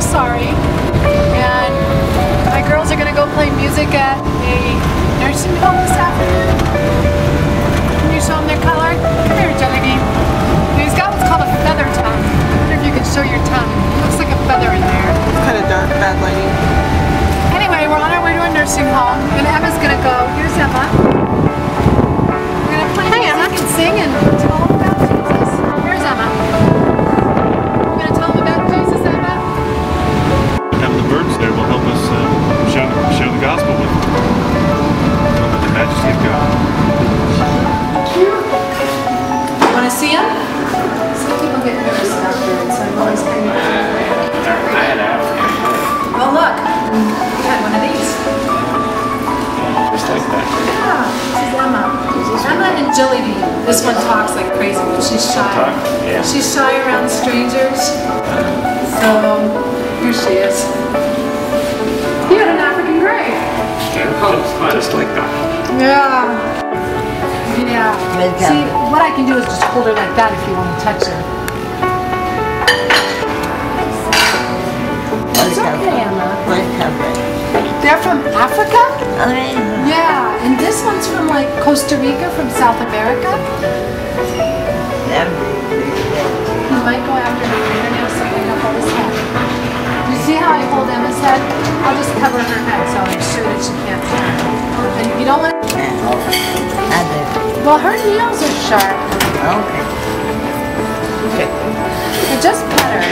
Montessori, and my girls are going to go play music at a nursing home this afternoon. Can you show them their color? Come here, Jellybean. He's got what's called a feather tongue. I wonder if you can show your tongue. It looks like a feather in there. It's kind of dark, bad lighting. Anyway, we're on our way to a nursing home, and Emma's going to go. Here's Emma. We're going to play music and sing and tell them about Jesus. Here's Emma. We're going to tell them about Jesus, Emma. Having the birds there will help us share the gospel with them. With the majesty of God. You want to see him? Some people get nervous about birds, so I'm always kind of... I had African. Oh, look. You had one of these. Just like that. Yeah, this is Emma. Emma and Jellybean. This one talks like crazy, but she's shy. Yeah. She's shy around strangers. So, here she is. You had an African gray. Just like that. Yeah. Yeah. See, what I can do is just hold her like that if you want to touch her. It's okay, Emma. They're from Africa? Yeah, and this one's from like Costa Rica, from South America. You might go after her fingernails so you can hold his head. Do you see how I hold Emma's head? I'll just cover her head so I'll make sure that she can't turn. And you don't want to... Well, her nails are sharp. Okay. And just pet her.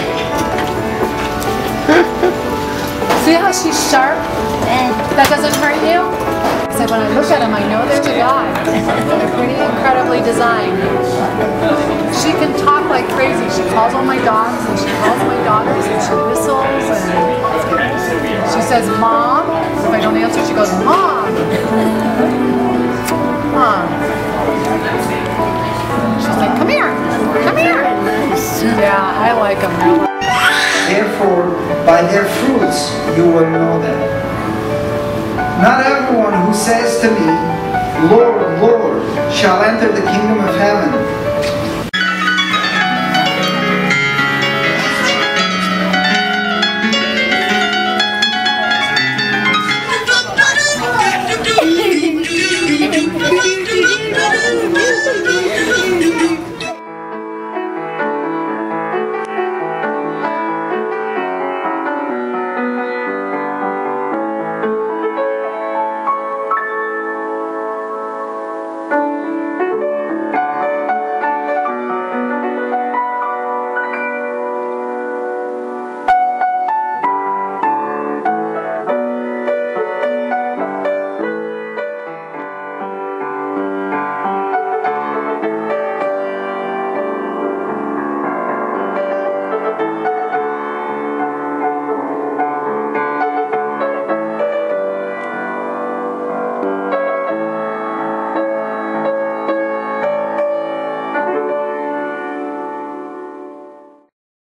See how she's sharp? That doesn't hurt you? So when I look at them, I know there's a God. They're pretty incredibly designed. She can talk like crazy. She calls all my dogs, and she calls my daughters, and she whistles, and she says, Mom. If I don't answer, she goes, Mom. Mom. She's like, come here. Come here. Yeah, I like them. Therefore, by their fruits you will know them. Not everyone who says to me, Lord, Lord, shall enter the kingdom of heaven,